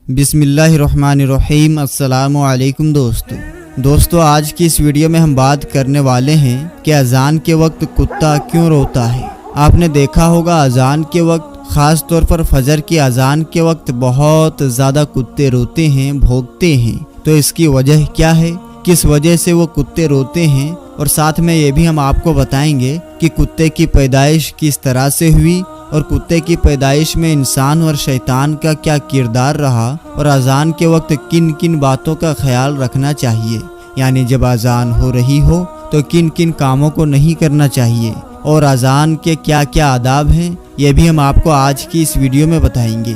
بسم اللہ الرحمن الرحیم۔ السلام علیکم دوستو، آج کی اس ویڈیو میں ہم بات کرنے والے ہیں کہ اذان کے وقت کتا کیوں روتا ہے۔ آپ نے دیکھا ہوگا اذان کے وقت، خاص طور پر فجر کی اذان کے وقت بہت زیادہ کتے روتے ہیں، بھونکتے ہیں۔ تو اس کی وجہ کیا ہے، کس وجہ سے وہ کتے روتے ہیں، اور ساتھ میں یہ بھی ہم آپ کو بتائیں گے کہ کتے کی پیدائش کس طرح سے ہوئی، اور کتے کی پیدائش میں انسان اور شیطان کا کیا کردار رہا، اور اذان کے وقت کن کن باتوں کا خیال رکھنا چاہیے، یعنی جب اذان ہو رہی ہو تو کن کن کاموں کو نہیں کرنا چاہیے، اور اذان کے کیا کیا آداب ہیں، یہ بھی ہم آپ کو آج کی اس ویڈیو میں بتائیں گے۔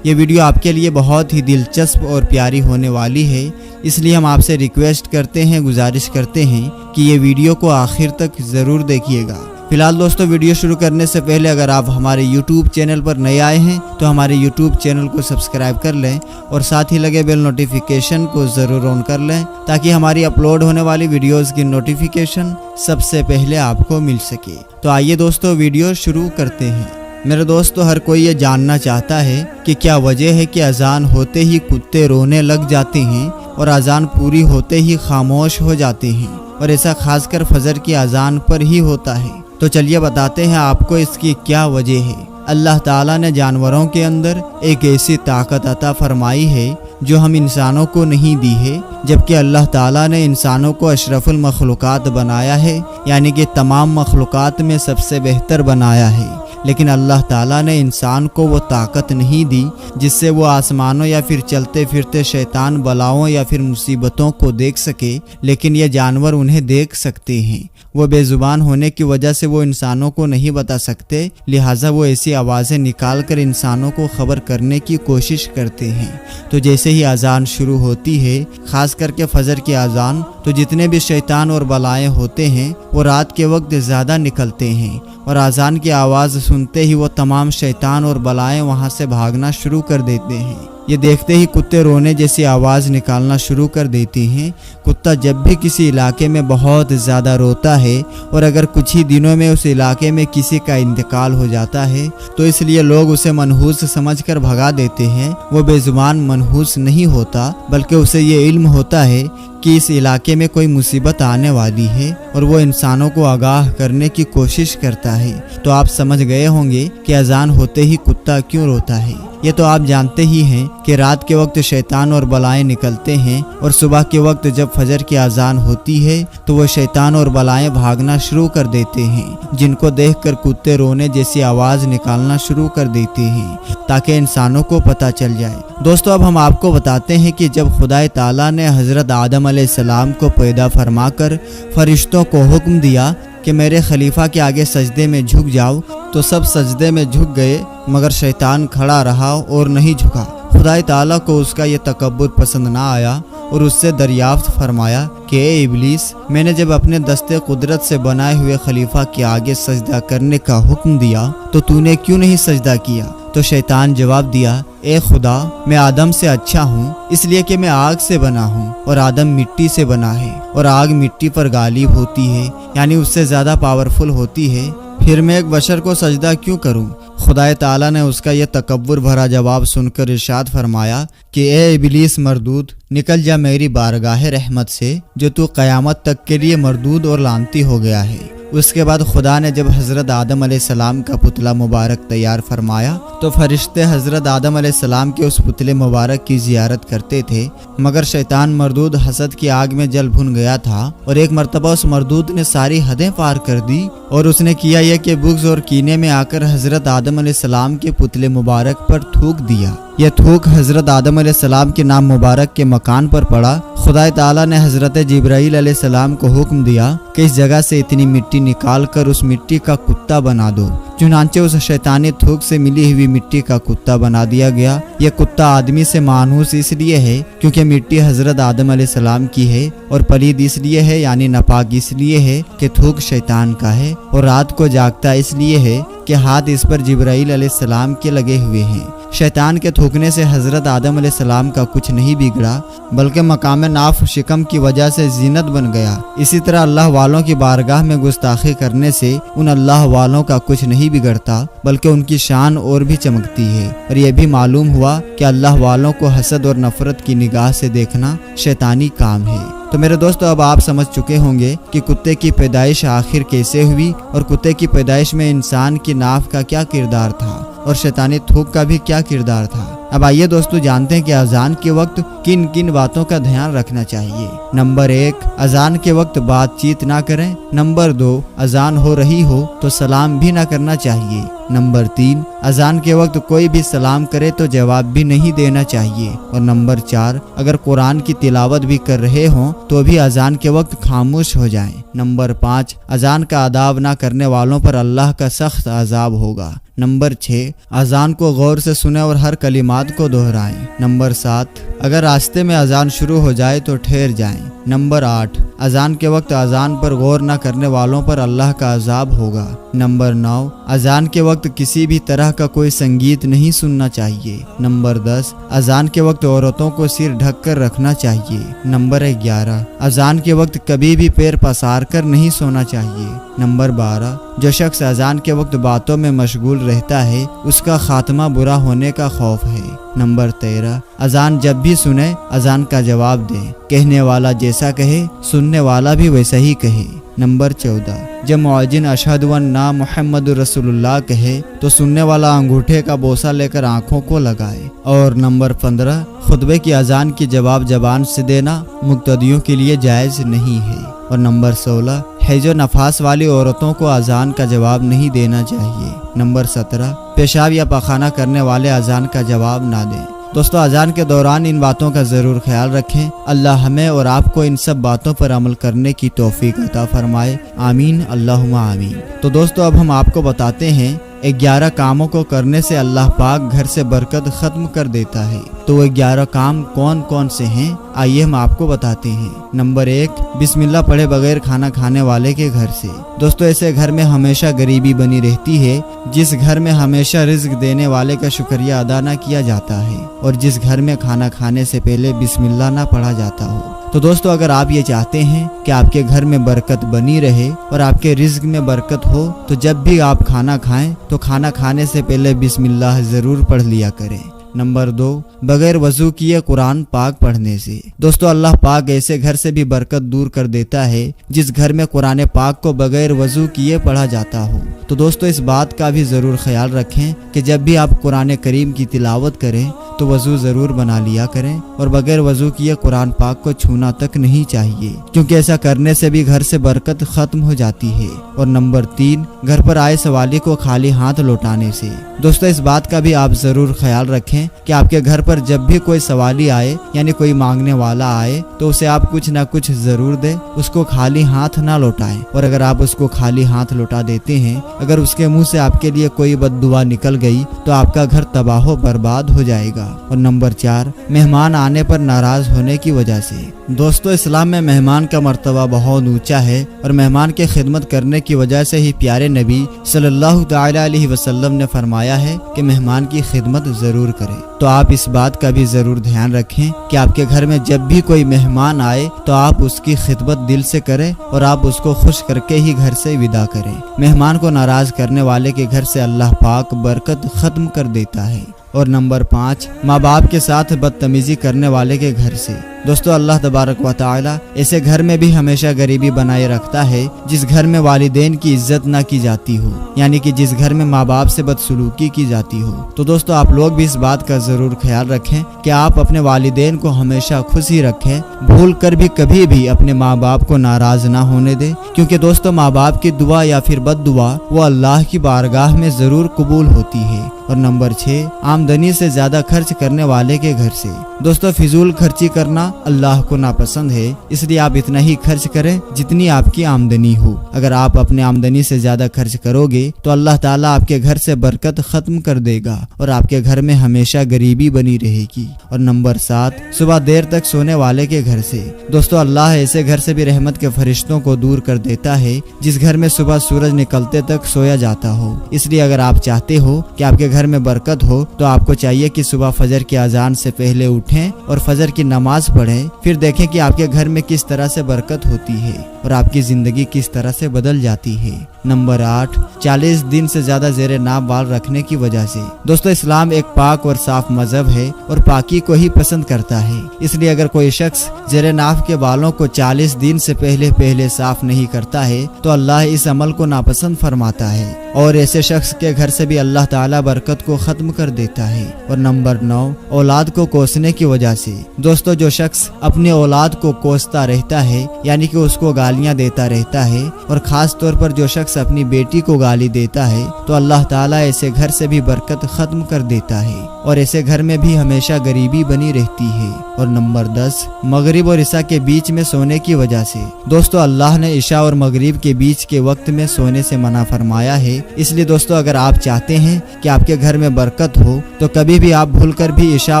یہ ویڈیو آپ کے لیے بہت ہی دلچسپ اور پیاری ہونے والی ہے، اس لیے ہم آپ سے ریکویسٹ کرتے ہیں، گزارش کرتے ہیں کہ یہ ویڈیو کو آخر تک ضرور دیکھیے گا۔ فی الحال دوستو، ویڈیو شروع کرنے سے پہلے اگر آپ ہمارے یوٹیوب چینل پر نئے آئے ہیں تو ہمارے یوٹیوب چینل کو سبسکرائب کر لیں، اور ساتھ ہی لگے بیل نوٹیفیکیشن کو ضرور آن کر لیں تاکہ ہماری اپلوڈ ہونے والی ویڈیوز کی نوٹیفیکیشن سب سے پہلے آپ کو مل سکے۔ تو آئیے دوستو، ویڈیو شروع کرتے ہیں۔ میرے دوستو، ہر کوئی یہ جاننا چاہتا ہے کہ کیا وجہ ہے کہ اذان ہوتے ہی کتے رونے لگ جاتے ہیں اور اذان پوری ہوتے ہی خاموش ہو جاتے ہیں، اور ایسا خاص کر فجر کی اذان پر ہی ہوتا ہے۔ تو چلیے بتاتے ہیں آپ کو اس کی کیا وجہ ہے۔ اللہ تعالیٰ نے جانوروں کے اندر ایک ایسی طاقت عطا فرمائی ہے جو ہم انسانوں کو نہیں دی ہے، جبکہ اللہ تعالیٰ نے انسانوں کو اشرف المخلوقات بنایا ہے، یعنی کہ تمام مخلوقات میں سب سے بہتر بنایا ہے، لیکن اللہ تعالیٰ نے انسان کو وہ طاقت نہیں دی جس سے وہ آسمانوں یا پھر چلتے پھرتے شیطان بلاؤں یا پھر مصیبتوں کو دیکھ سکے، لیکن یہ جانور انہیں دیکھ سکتے ہیں۔ وہ بے زبان ہونے کی وجہ سے وہ انسانوں کو نہیں بتا سکتے، لہٰذا وہ ایسی آوازیں نکال کر انسانوں کو خبر کرنے کی کوشش کرتے ہیں۔ تو جیسے ہی اذان شروع ہوتی ہے، خاص کر کے فجر کی اذان، تو جتنے بھی شیطان اور بلائیں ہوتے ہیں وہ رات کے وقت زیادہ نکلتے ہیں، اور اذان کی آواز سنتے ہی وہ تمام شیطان اور بلائیں وہاں سے بھاگنا شروع کر دیتے ہیں۔ یہ دیکھتے ہی کتے رونے جیسی آواز نکالنا شروع کر دیتے ہیں۔ کتا جب بھی کسی علاقے میں بہت زیادہ روتا ہے، اور اگر کچھ ہی دنوں میں اس علاقے میں کسی کا انتقال ہو جاتا ہے تو اس لیے لوگ اسے منحوس سمجھ کر بھگا دیتے ہیں۔ وہ بے زبان منحوس نہیں ہوتا، بلکہ اسے یہ علم ہوتا ہے کہ اس علاقے میں کوئی مصیبت آنے والی ہے، اور وہ انسانوں کو آگاہ کرنے کی کوشش کرتا ہے۔ تو آپ سمجھ گئے ہوں گے کہ اذان ہوتے ہی کتا کیوں روتا ہے۔ یہ تو آپ جانتے ہی ہیں کہ رات کے وقت شیطان اور بلائیں نکلتے ہیں، اور صبح کے وقت جب فجر کی اذان ہوتی ہے تو وہ شیطان اور بلائیں بھاگنا شروع کر دیتے ہیں، جن کو دیکھ کر کتے رونے جیسی آواز نکالنا شروع کر دیتے ہیں تاکہ انسانوں کو پتہ چل جائے۔ دوستو، اب ہم آپ کو بتاتے ہیں کہ جب خدا تعالیٰ نے حضرت آدم علیہ السلام کو پیدا فرما کر فرشتوں کو حکم دیا کہ میرے خلیفہ کے آگے سجدے میں جھک جاؤ، تو سب سجدے میں جھک گئے، مگر شیطان کھڑا رہا اور نہیں جھکا۔ خدا تعالیٰ کو اس کا یہ تکبر پسند نہ آیا، اور اس سے دریافت فرمایا کہ اے ابلیس، میں نے جب اپنے دستے قدرت سے بنائے ہوئے خلیفہ کے آگے سجدہ کرنے کا حکم دیا تو نے کیوں نہیں سجدہ کیا؟ تو شیطان جواب دیا، اے خدا، میں آدم سے اچھا ہوں، اس لیے کہ میں آگ سے بنا ہوں، اور آدم مٹی سے بنا ہے، اور آگ مٹی پر غالب ہوتی ہے، یعنی اس سے زیادہ پاورفل ہوتی ہے، پھر میں ایک بشر کو سجدہ کیوں کروں؟ خدا تعالیٰ نے اس کا یہ تکبر بھرا جواب سن کر ارشاد فرمایا کہ اے ابلیس مردود، نکل جا میری بارگاہ رحمت سے، جو تو قیامت تک کے لیے مردود اور لعنتی ہو گیا ہے۔ اس کے بعد خدا نے جب حضرت آدم علیہ السلام کا پتلا مبارک تیار فرمایا تو فرشتے حضرت آدم علیہ السلام کے اس پتلے مبارک کی زیارت کرتے تھے، مگر شیطان مردود حسد کی آگ میں جل بھن گیا تھا، اور ایک مرتبہ اس مردود نے ساری حدیں پار کر دی، اور اس نے کیا یہ کہ بغض اور کینے میں آ کر حضرت آدم علیہ السلام کے پتلے مبارک پر تھوک دیا۔ یہ تھوک حضرت آدم علیہ السلام کے نام مبارک کے مکان پر پڑا۔ خدا تعالیٰ نے حضرت جبرائیل علیہ السلام کو حکم دیا کہ اس جگہ سے اتنی مٹی نکال کر اس مٹی کا کتا بنا دو۔ چنانچہ اس شیطانی تھوک سے ملی ہوئی مٹی کا کتا بنا دیا گیا۔ یہ کتا آدمی سے مانوس اس لیے ہے کیونکہ مٹی حضرت آدم علیہ السلام کی ہے، اور پلید اس لیے ہے، یعنی ناپاک اس لیے ہے کہ تھوک شیطان کا ہے، اور رات کو جاگتا اس لیے ہے کہ ہاتھ اس پر جبرائیل علیہ السلام کے لگے ہوئے ہیں۔ شیطان کے تھوکنے سے حضرت آدم علیہ السلام کا کچھ نہیں بگڑا، بلکہ مقام ناف شکم کی وجہ سے زینت بن گیا۔ اسی طرح اللہ والوں کی بارگاہ میں گستاخی کرنے سے ان اللہ والوں کا کچھ نہیں नहीं बिगड़ता बल्कि उनकी शान और भी चमकती है। और यह भी मालूम हुआ कि अल्लाह वालों को हसद और नफरत की निगाह से देखना शैतानी काम है। तो मेरे दोस्तों, अब आप समझ चुके होंगे कि कुत्ते की पैदाइश आखिर कैसे हुई और कुत्ते की पैदाइश में इंसान की नाफ का क्या किरदार था और शैतानी थूक का भी क्या किरदार था। अब आइए दोस्तों जानते हैं कि अजान के वक्त किन किन बातों का ध्यान रखना चाहिए। नंबर 1, अजान के वक्त बातचीत ना करें। नंबर 2, अजान हो रही हो तो सलाम भी ना करना चाहिए। नंबर 3, अजान के वक्त कोई भी सलाम करे तो जवाब भी नहीं देना चाहिए। और नंबर 4, अगर कुरान की तिलावत भी कर रहे हों तो भी अजान के वक्त खामोश हो जाएं। नंबर 5, अजान का अदाब ना करने वालों पर अल्लाह का सख्त अजाब होगा। नंबर 6, अजान को गौर से सुने और हर कलिमात को दोहराएं। नंबर 7, अगर रास्ते में अजान शुरू हो जाए तो ठहर जाएं। नंबर 8, अजान के वक्त अजान पर गौर न करने वालों पर अल्लाह का अजाब होगा। नंबर 9, अजान के वक्त किसी भी तरह का कोई संगीत नहीं सुनना चाहिए। नंबर 10, अजान के वक्त औरतों को सिर ढक कर रखना चाहिए। नंबर 11, अजान के वक्त कभी भी पैर पसार कर नहीं सोना चाहिए। नंबर 12, जो शख्स अजान के वक्त बातों में मशगूल रहता है उसका खात्मा बुरा होने का खौफ है। नंबर 13, अजान जब भी सुने अजान का जवाब दे। कहने वाला जैसा कहे सुनने वाला भी वैसा ही कहे। नंबर 14, जब मुअज्जिन अशहदु अन्ना मुहम्मदुर रसूलुल्लाह कहे तो सुनने वाला अंगूठे का बोसा लेकर आंखों को लगाए। और नंबर 15, खुतबे की अजान की जवाब जबान से देना मुक्तदियों के लिए जायज़ नहीं है। और नंबर 16, हैजो नफास वाली औरतों को अजान का जवाब नहीं देना चाहिए। नंबर 17, पेशाब या पखाना करने वाले अजान का जवाब ना दें। दोस्तों, अजान के दौरान इन बातों का ज़रूर ख्याल रखें। अल्लाह हमें और आपको इन सब बातों पर अमल करने की तौफीक अता फरमाए। आमीन अल्लाहुम्मा आमीन। तो दोस्तों, अब हम आपको बताते हैं 11 कामों को करने से अल्लाह पाक घर से बरकत ख़त्म कर देता है। तो वो 11 काम कौन कौन से हैं, आइए हम आपको बताते हैं। नंबर 1, बिस्मिल्लाह पढ़े बगैर खाना खाने वाले के घर से। दोस्तों, ऐसे घर में हमेशा गरीबी बनी रहती है। जिस घर में हमेशा रिज्क देने वाले का शुक्रिया अदा न किया जाता है और जिस घर में खाना खाने से पहले बिस्मिल्लाह ना पढ़ा जाता हो। तो दोस्तों, अगर आप ये चाहते हैं कि आपके घर में बरकत बनी रहे और आपके रिज्क में बरकत हो तो जब भी आप खाना खाएं तो खाना खाने से पहले बिस्मिल्लाह जरूर पढ़ लिया करें। नंबर 2, बगैर वजू किए कुरान पाक पढ़ने से। दोस्तों, अल्लाह पाक ऐसे घर से भी बरकत दूर कर देता है जिस घर में कुरान पाक को बगैर वजू किए पढ़ा जाता हो। तो दोस्तों, इस बात का भी ज़रूर ख्याल रखें कि जब भी आप कुरान करीम की तिलावत करें तो वजू ज़रूर बना लिया करें और बगैर वजू किए कुरान पाक को छूना तक नहीं चाहिए, क्योंकि ऐसा करने से भी घर से बरकत ख़त्म हो जाती है। और नंबर 3, घर पर आए सवाली को खाली हाथ लौटाने से। दोस्तों, इस बात का भी आप ज़रूर ख्याल रखें कि आपके घर पर जब भी कोई सवाली आए यानी कोई मांगने वाला आए तो उसे आप कुछ ना कुछ जरूर दें, उसको खाली हाथ ना लौटाएं। और अगर आप उसको खाली हाथ लौटा देते हैं, अगर उसके मुंह से आपके लिए कोई बद्दुआ निकल गई तो आपका घर तबाह बर्बाद हो जाएगा। और नंबर 4, मेहमान आने पर नाराज होने की वजह से। दोस्तों, इस्लाम में मेहमान का मर्तबा बहुत ऊंचा है और मेहमान की खिदमत करने की वजह से ही प्यारे नबी सल्लल्लाहु तआला अलैहि वसल्लम ने फरमाया है कि मेहमान की खिदमत जरूर करें। तो आप इस बात का भी जरूर ध्यान रखें कि आपके घर में जब भी कोई मेहमान आए तो आप उसकी खिदमत दिल से करें और आप उसको खुश करके ही घर से विदा करें। मेहमान को नाराज करने वाले के घर से अल्लाह पाक बरकत खत्म कर देता है। और नंबर 5, माँ बाप के साथ बदतमीजी करने वाले के घर से। दोस्तों, अल्लाह तबारक व तआला ऐसे घर में भी हमेशा गरीबी बनाए रखता है जिस घर में वालिदैन की इज्जत ना की जाती हो, यानी कि जिस घर में माँ बाप से बदसलूकी की जाती हो। तो दोस्तों, आप लोग भी इस बात का जरूर ख्याल रखें कि आप अपने वालिदैन को हमेशा खुश ही रखें, भूल कर भी कभी भी अपने माँ बाप को नाराज ना होने दें, क्योंकि दोस्तों माँ बाप की दुआ या फिर बद दुआ वो अल्लाह की बारगाह में जरूर कबूल होती है। और नंबर 6, आमदनी से ज्यादा खर्च करने वाले के घर से। दोस्तों, फिजूल खर्ची करना अल्लाह को नापसंद है, इसलिए आप इतना ही खर्च करें जितनी आपकी आमदनी हो। अगर आप अपने आमदनी से ज्यादा खर्च करोगे तो अल्लाह ताला आपके घर से बरकत खत्म कर देगा और आपके घर में हमेशा गरीबी बनी रहेगी। और नंबर 7, सुबह देर तक सोने वाले के घर से। दोस्तों, अल्लाह ऐसे घर से भी रहमत के फरिश्तों को दूर कर देता है जिस घर में सुबह सूरज निकलते तक सोया जाता हो। इसलिए अगर आप चाहते हो कि आपके घर में बरकत हो तो आपको चाहिए कि सुबह फजर की अजान से पहले उठें और फजर की नमाज पढ़ें, फिर देखें कि आपके घर में किस तरह से बरकत होती है और आपकी जिंदगी किस तरह से बदल जाती है। नंबर 8, 40 दिन से ज्यादा जेरे नाप बाल रखने की वजह से। दोस्तों, इस्लाम एक पाक और साफ मजहब है और पाकी को ही पसंद करता है, इसलिए अगर कोई शख्स जेरे नाफ के बालों को 40 दिन से पहले साफ नहीं करता है तो अल्लाह इस अमल को नापसंद फरमाता है और ऐसे शख्स के घर से भी अल्लाह ताला बरकत को खत्म कर देता है। और नंबर 9, औलाद को कोसने की वजह से। दोस्तों, जो शख्स अपनी औलाद को कोसता रहता है यानी कि उसको गालियां देता रहता है और खास तौर पर जो शख्स अपनी बेटी को गाली देता है तो अल्लाह ताला ऐसे घर से भी बरकत खत्म कर देता है और ऐसे घर में भी हमेशा गरीबी बनी रहती है। और नंबर 10, मगरिब और ईशा के बीच में सोने की वजह से। दोस्तों, अल्लाह ने ईशा और मगरिब के बीच के वक्त में सोने से मना फरमाया है, इसलिए दोस्तों अगर आप चाहते हैं कि आपके घर में बरकत हो तो कभी भी आप भूलकर भी ईशा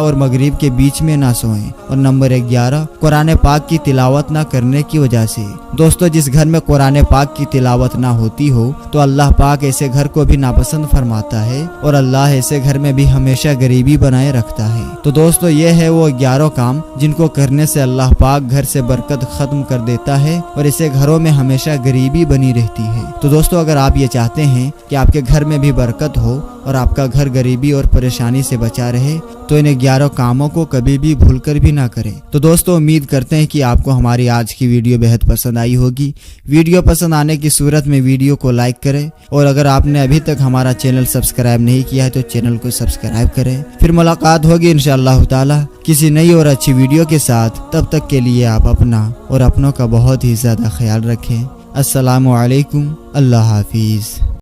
और मगरिब के बीच में ना सोएं। और नंबर 11, कुरान पाक की तिलावत ना करने की वजह से। दोस्तों, जिस घर में कुरान पाक की तिलावत ना होती हो तो अल्लाह पाक ऐसे घर को भी नापसंद फरमाता है और अल्लाह ऐसे घर में भी हमेशा गरीबी बनाए रखता है। तो दोस्तों, ये है वो 11 काम जिनको करने से अल्लाह पाक घर से बरकत खत्म कर देता है और ऐसे घरों में हमेशा गरीबी बनी रहती है। तो दोस्तों, अगर आप ये चाहते हैं कि आपके घर में भी बरकत हो और आपका घर गरीबी और परेशानी से बचा रहे तो इन 11 कामों को कभी भी भूलकर भी ना करें। तो दोस्तों, उम्मीद करते हैं कि आपको हमारी आज की वीडियो बेहद पसंद आई होगी। वीडियो पसंद आने की सूरत में वीडियो को लाइक करें और अगर आपने अभी तक हमारा चैनल सब्सक्राइब नहीं किया है तो चैनल को सब्सक्राइब करें। फिर मुलाकात होगी इंशाअल्लाह ताला किसी नई और अच्छी वीडियो के साथ। तब तक के लिए आप अपना और अपनों का बहुत ही ज्यादा ख्याल रखें। अस्सलामु अलैकुम, अल्लाह हाफिज।